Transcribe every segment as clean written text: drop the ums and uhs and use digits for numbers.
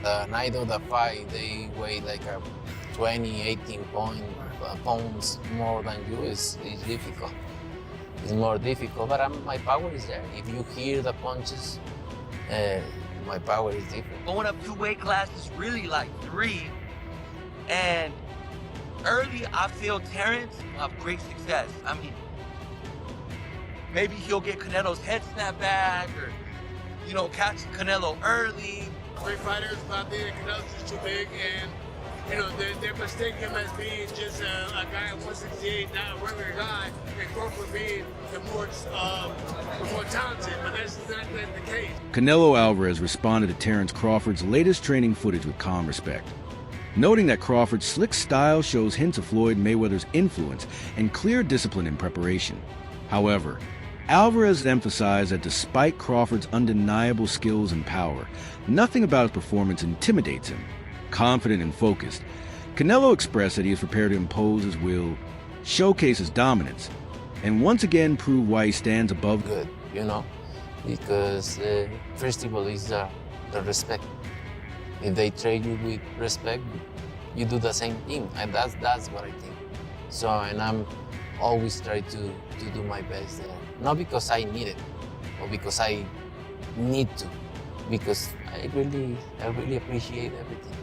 the night of the fight, they weigh like a 20, 18 pounds more than you. Is difficult. It's more difficult, but my power is there. If you hear the punches, my power is different. Going up 2 weight classes, really like 3, and early I feel Terence will have great success. I mean, maybe he'll get Canelo's head snapped back, or catch Canelo early. Great fighters, but I think Canelo's just too big, and they're mistaking him as being just a guy at 168, not a regular guy, and Crawford being the more talented, but that's not the case. Canelo Alvarez responded to Terence Crawford's latest training footage with calm respect, noting that Crawford's slick style shows hints of Floyd Mayweather's influence and clear discipline in preparation. However, Alvarez emphasized that despite Crawford's undeniable skills and power, nothing about his performance intimidates him. Confident and focused, Canelo expressed that he is prepared to impose his will, showcase his dominance, and once again prove why he stands above. Good, because first of all is the respect. If they treat you with respect, you do the same thing, and that's what I think. So, and I'm always try to do my best there. Not because I need it, or because I need to, because I really appreciate everything.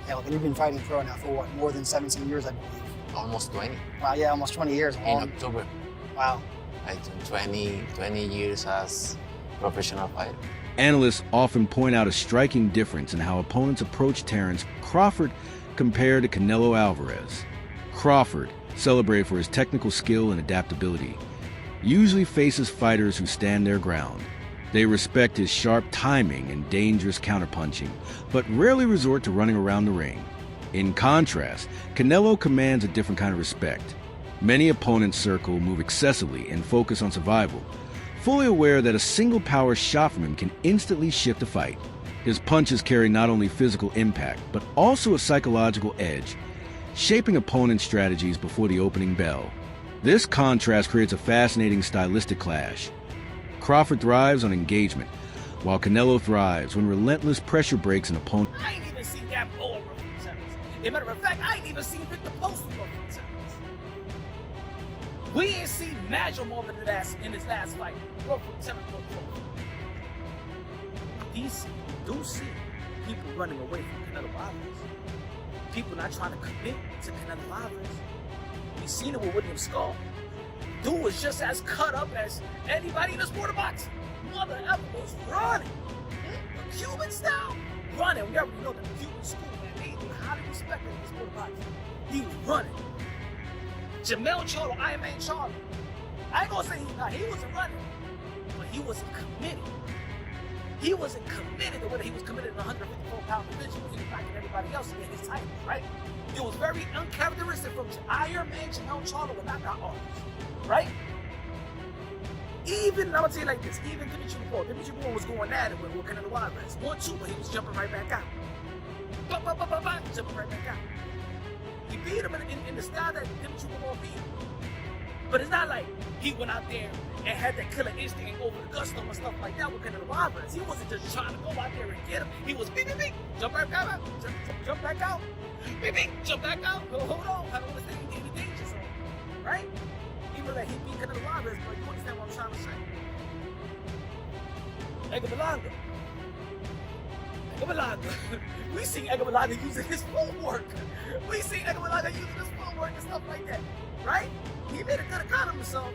Yeah, look, you've been fighting pro now for what, more than 17 years, I believe. Almost 20. Wow, yeah, almost 20 years. In October. Wow. I did 20 years as professional fighter. Analysts often point out a striking difference in how opponents approach Terence Crawford compared to Canelo Alvarez. Crawford, celebrated for his technical skill and adaptability, usually faces fighters who stand their ground. They respect his sharp timing and dangerous counterpunching, but rarely resort to running around the ring. In contrast, Canelo commands a different kind of respect. Many opponents circle, move excessively, and focus on survival, fully aware that a single power shot from him can instantly shift a fight. His punches carry not only physical impact, but also a psychological edge, shaping opponents' strategies before the opening bell. This contrast creates a fascinating stylistic clash. Crawford thrives on engagement, while Canelo thrives when relentless pressure breaks an opponent. I ain't even seen that blow from Terence. As a matter of fact, I ain't even seen Victor Post blow from Terence. We ain't seen Nigel Marvin in his last fight. Broke from Terence. DC do see people running away from Canelo Alvarez. People not trying to commit to Canelo Alvarez. We seen it with William Skull. Dude was just as cut up as anybody in the sport of boxing. Mother ever was running. The Cuban style, running. We already know the Cuban school, man. They highly respected in the sport of boxing. He was running. Jamel Charlo, Iron Man Charlo. I ain't gonna say he wasn't running, but he wasn't committed. He wasn't committed to whether he was committed in a 154-pound division when he was knocking everybody else to get his title, right? It was very uncharacteristic from Iron Man Jamel Charlo with knockout artists, right? Even, I'm gonna tell you like this, even Dimitri Bivol was going at it with Canelo Alvarez. 1-2, but he was jumping right back out. Jumping right back out. He beat him in the style that Dimitri Bivol beat him. But it's not like he went out there and had that killer instinct over the gusto and stuff like that with Canelo Alvarez. He wasn't just trying to go out there and get him. He was beep, beep, beep, jump back out, jump back out, beep, beep, jump back out. Oh, hold on, I don't understand any danger zone, right? Even though he beat Canelo Alvarez, but you understand what I'm trying to say. Edgar Berlanga. We see Edgar Berlanga using his footwork. We see Edgar Berlanga using his footwork and stuff like that, right? He made a good account of himself.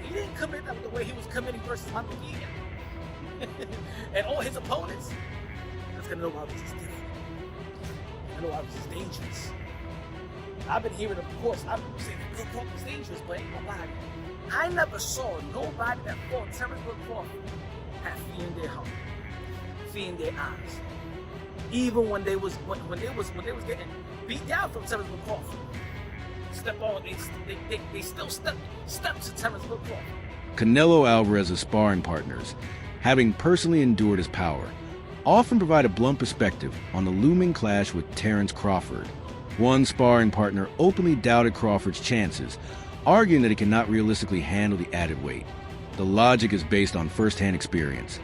He didn't commit that the way he was committing versus Monteguilla and all his opponents. That's Canelo Alvarez is different. Canelo Alvarez is dangerous. I've been hearing, of course, I've been saying that Bill Crawford is dangerous, but ain't nobody. I never saw nobody that fought Terence Crawford have fear in their heart, fear in their eyes. Even when they was getting beat down from Terence Crawford. They still step to Terence Crawford. Canelo Alvarez's sparring partners, having personally endured his power, often provide a blunt perspective on the looming clash with Terence Crawford. One sparring partner openly doubted Crawford's chances, arguing that he cannot realistically handle the added weight. The logic is based on first-hand experience.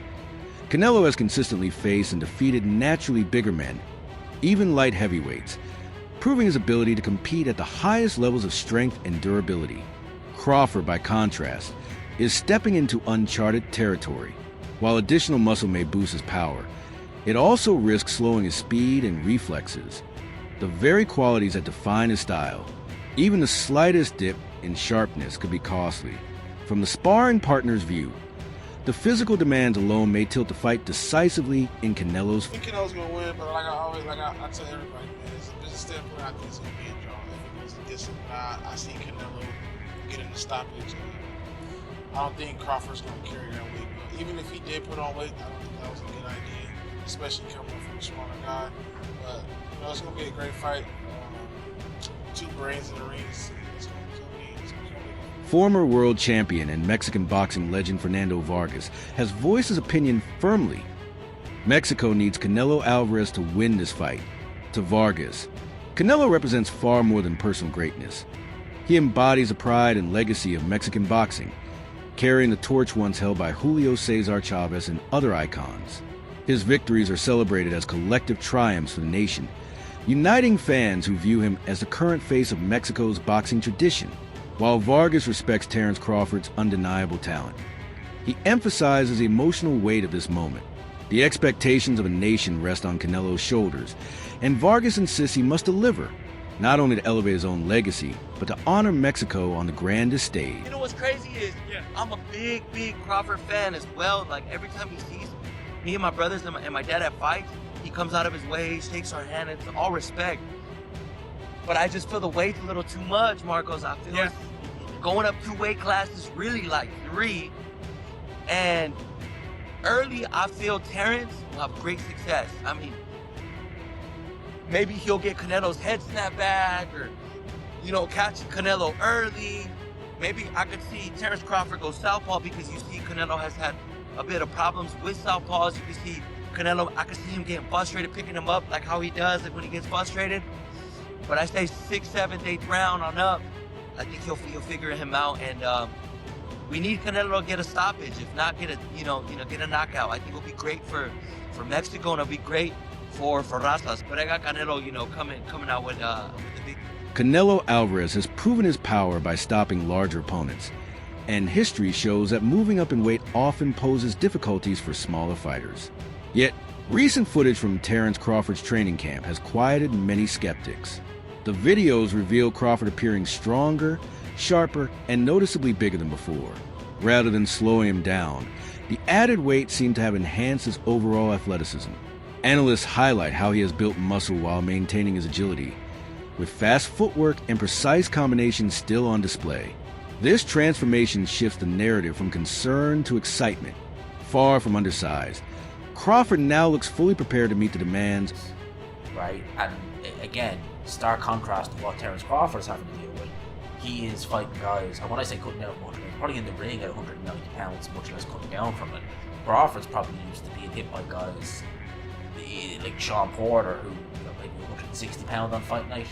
Canelo has consistently faced and defeated naturally bigger men, even light heavyweights, proving his ability to compete at the highest levels of strength and durability. Crawford, by contrast, is stepping into uncharted territory. While additional muscle may boost his power, it also risks slowing his speed and reflexes, the very qualities that define his style. Even the slightest dip in sharpness could be costly. From the sparring partner's view, the physical demands alone may tilt the fight decisively in Canelo's I think Canelo's gonna win, but like I always, I tell everybody, man, it's a business standpoint. I think it's gonna be a draw if it goes the distance. But I see Canelo getting the stoppage. I don't think Crawford's gonna carry that weight. But even if he did put on weight, I don't think that was a good idea, especially coming from a smaller guy. But you know, it's gonna be a great fight. Two brains in the ring. It's gonna be Former world champion and Mexican boxing legend Fernando Vargas has voiced his opinion firmly. Mexico needs Canelo Alvarez to win this fight. To Vargas, Canelo represents far more than personal greatness. He embodies the pride and legacy of Mexican boxing, carrying the torch once held by Julio Cesar Chavez and other icons. His victories are celebrated as collective triumphs for the nation, uniting fans who view him as the current face of Mexico's boxing tradition. While Vargas respects Terence Crawford's undeniable talent, he emphasizes the emotional weight of this moment. The expectations of a nation rest on Canelo's shoulders, and Vargas insists he must deliver, not only to elevate his own legacy, but to honor Mexico on the grandest stage. You know what's crazy is, I'm a big Crawford fan as well. Like every time he sees me and my brothers and my dad at fights, he comes out of his way, shakes our hand, it's all respect. But I just feel the weight's a little too much, Marcos. I feel it's going up 2 weight classes, really like 3. And early, I feel Terence will have great success. I mean, maybe he'll get Canelo's head snapped back or, catch Canelo early. Maybe I could see Terence Crawford go southpaw because you see Canelo has had a bit of problems with southpaws. You can see Canelo, I can see him getting frustrated, picking him up like how he does like when he gets frustrated. But I say 6th, 7th, 8th round on up, I think he'll figure him out, and we need Canelo to get a stoppage, if not get a get a knockout. I think it'll be great for Mexico, and it'll be great for Razas. But I got Canelo, coming out with the big. Canelo Alvarez has proven his power by stopping larger opponents, and history shows that moving up in weight often poses difficulties for smaller fighters. Yet, recent footage from Terence Crawford's training camp has quieted many skeptics. The videos reveal Crawford appearing stronger, sharper, and noticeably bigger than before. Rather than slowing him down, the added weight seemed to have enhanced his overall athleticism. Analysts highlight how he has built muscle while maintaining his agility, with fast footwork and precise combinations still on display. This transformation shifts the narrative from concern to excitement. Far from undersized, Crawford now looks fully prepared to meet the demands. Right, and again, stark contrast to what Terence Crawford's having to deal with. He is fighting guys, and when I say cutting down much, he's probably in the ring at 190 pounds, much less cutting down from it. Crawford's probably used to being hit by guys like Sean Porter, who maybe 160 pounds on fight night.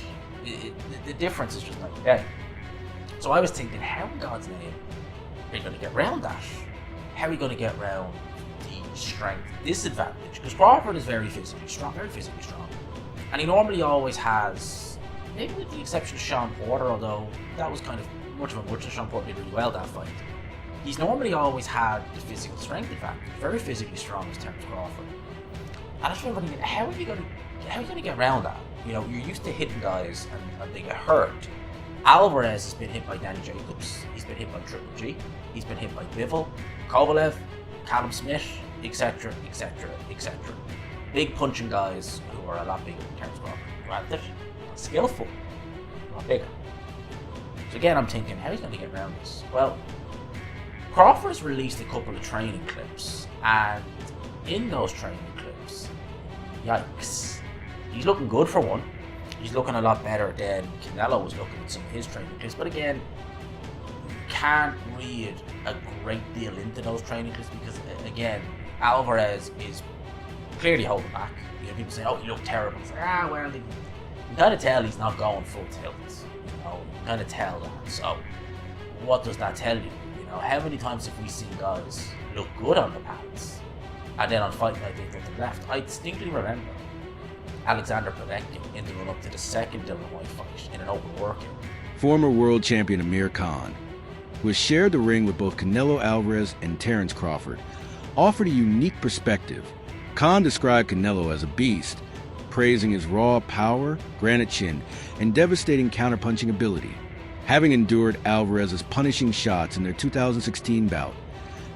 The difference is just night and day. So I was thinking, how in God's name are you going to get around that? How are you going to get around the strength disadvantage? Because Crawford is very physically strong. And he normally always has, maybe with the exception of Sean Porter, although that was kind of much of a much, and Sean Porter did really well that fight. He's normally always had the physical strength advantage. Very physically strong as Terence Crawford. And I just remember thinking, how are you going to get around that? You're used to hitting guys and they get hurt. Alvarez has been hit by Danny Jacobs. He's been hit by Triple G. He's been hit by Bivol, Kovalev, Callum Smith, etc., etc., etc. Big punching guys who are a lot bigger than Terence Crawford. Granted, not skillful, a lot bigger. So again, I'm thinking, how are you going to get around this? Well, Crawford's released a couple of training clips, and in those training clips, yikes, he's looking good for one. He's looking a lot better than Canelo was looking at some of his training clips. But again, you can't read a great deal into those training clips because, again, Alvarez is clearly holding back. People say, "Oh, you look terrible." It's like, well, you can kind of tell he's not going full tilt. You can kind of tell that. So, what does that tell you? How many times have we seen guys look good on the pads And then on fight night, they nothing left. I distinctly remember Alexander Povetkin in the run-up to the second Dillian Whyte fight in an open workout. Former world champion Amir Khan, who has shared the ring with both Canelo Alvarez and Terence Crawford, offered a unique perspective. Khan described Canelo as a beast, praising his raw power, granite chin, and devastating counterpunching ability. Having endured Alvarez's punishing shots in their 2016 bout,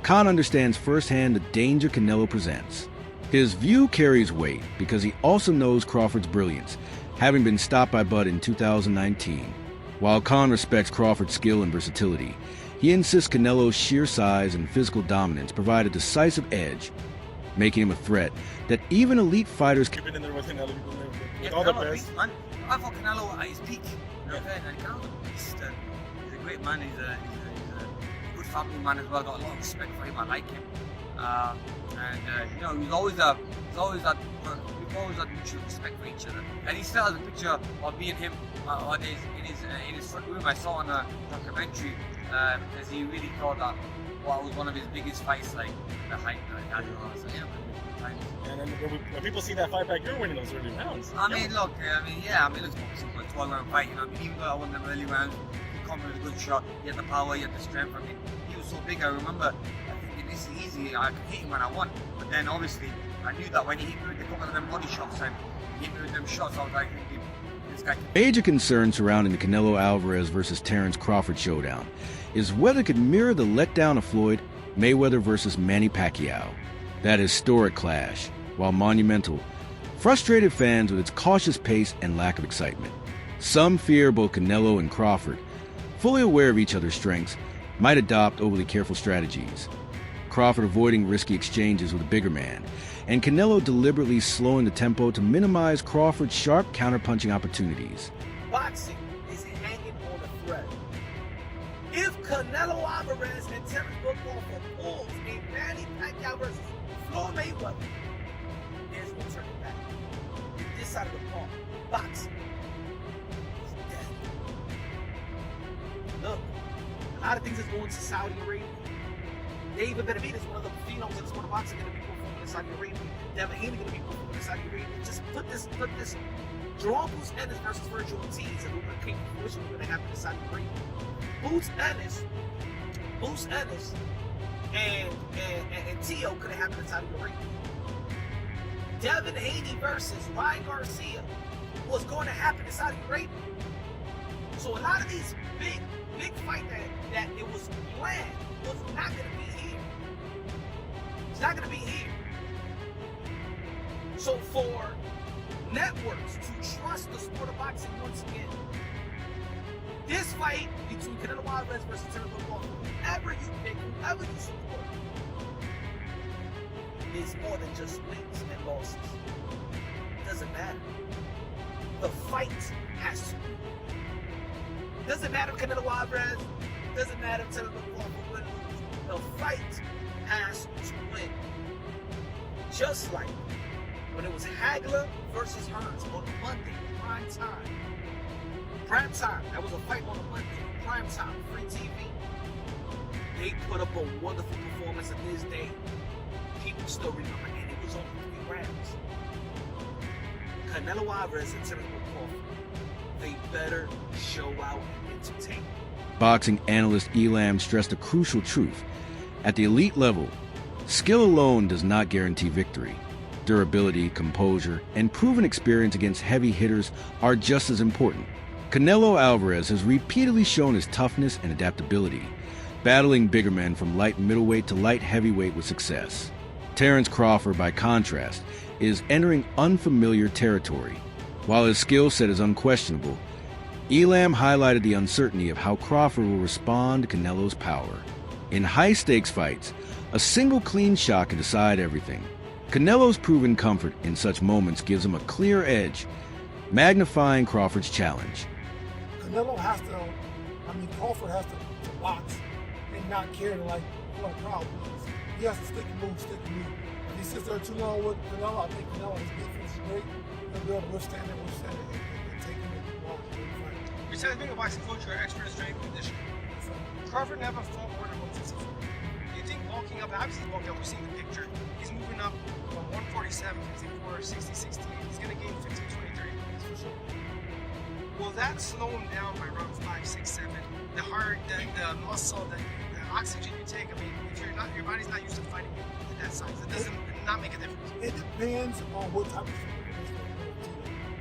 Khan understands firsthand the danger Canelo presents. His view carries weight because he also knows Crawford's brilliance, having been stopped by Bud in 2019. While Khan respects Crawford's skill and versatility, he insists Canelo's sheer size and physical dominance provide a decisive edge, making him a threat that even elite fighters can. You've been in there with Canelo, you've been there with Yeah, all the Canelo, best. man. I thought Canelo at his peak. You know what I'm saying? And Canelo's a beast. He's a great man. He's a good family man as well. Got a lot of respect for him. I like him. You know, we've always had mutual respect for each other. And he still has a picture of me and him in his front room. I saw on a documentary because he really thought that what was one of his biggest fights, like the hype that he was. So, yeah, man, good times. And then when people see that fight back, you're winning those early rounds. I mean, look, it's boxing for a 12-round fight, you know. I mean, even though I won them early rounds, he come with a good shot. He had the power, he had the strength. I mean, he was so big. I remember, I think this is easy. I could hit him when I won, but then obviously I knew that when he hit me with a couple of them body shots and he hit me with them shots, I was like thinking, this guy. Major concern surrounding the Canelo Alvarez versus Terence Crawford showdown is whether it could mirror the letdown of Floyd Mayweather versus Manny Pacquiao. That historic clash, while monumental, frustrated fans with its cautious pace and lack of excitement. Some fear both Canelo and Crawford, fully aware of each other's strengths, might adopt overly careful strategies. Crawford avoiding risky exchanges with a bigger man, and Canelo deliberately slowing the tempo to minimize Crawford's sharp counterpunching opportunities. Boxing is hanging on a thread. If Canelo Alvarez and Terence Crawford pulls a Manny Pacquiao versus Floyd Mayweather, there's no turning back. In this side of the ball, boxing is dead. Look, a lot of things is going to Saudi Arabia. David Benavidez, one of the phenoms in the sport of boxing, going to be performing in Saudi Arabia. Devin Haney going to be performing in Saudi Arabia. Just put this. Jerome Boots Ennis versus Virgil Ortiz, and we're going to came to fruition. We're going to happen in Saudi Arabia. Boots Ennis, and Tio could have happened in Saudi Arabia. Devin Haney versus Ryan Garcia was going to happen in Saudi Arabia. So a lot of these big fight that it was planned was not going to be here. It's not going to be here. So for networks to trust the sport of boxing once again, this fight between Canelo Alvarez versus Terence Crawford, whoever you pick, whoever you support, is more than just wins and losses. It doesn't matter. The fight has to win. Doesn't matter if Canelo Alvarez, doesn't matter if Terence Crawford win or lose. The fight has to win. Just like when it was Hagler versus Hearns on Monday, prime time. Prime time. That was a fight on a Monday. Prime time, free TV. They put up a wonderful performance in this day. People still remember, and it was only 3 rounds. Canelo Alvarez and Terence Crawford, they better show out and entertain. Boxing analyst Elam stressed a crucial truth. At the elite level, skill alone does not guarantee victory. Durability, composure, and proven experience against heavy hitters are just as important. Canelo Alvarez has repeatedly shown his toughness and adaptability, battling bigger men from light middleweight to light heavyweight with success. Terence Crawford, by contrast, is entering unfamiliar territory. While his skill set is unquestionable, Elam highlighted the uncertainty of how Crawford will respond to Canelo's power. In high-stakes fights, a single clean shot can decide everything. Canelo's proven comfort in such moments gives him a clear edge, magnifying Crawford's challenge. Canelo has to, Crawford has to box and not care to like crowd please. He has to stick and move. If he sits there too long with Canelo, I think Canelo, his defense is great. He'll be able to withstand it and take him and walk in the fight. Besides being a boxing coach, you're an expert in strength and conditioning. Crawford never fought more than 164. Do you think bulking up. Obviously, he's bulking up. We're seeing the picture. He's moving up from 147, 54, 60, 68. He's going to gain 15, 20, 30 pounds for sure. Will that slow him down by around 5, 6, 7? The heart, the muscle, the oxygen you take. I mean, if you're not, your body's not used to fighting at that size. It doesn't not make a difference. It depends on what type of shooting it is for the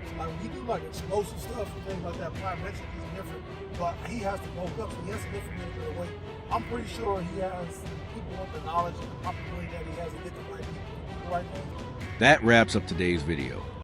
So like when you do like explosive stuff and things like that, plyometric is different. But he has to bulk up, so he has to lift a little bit of weight. I'm pretty sure he has people with the knowledge and the probability that he has to get the right people to do the right thing. That wraps up today's video.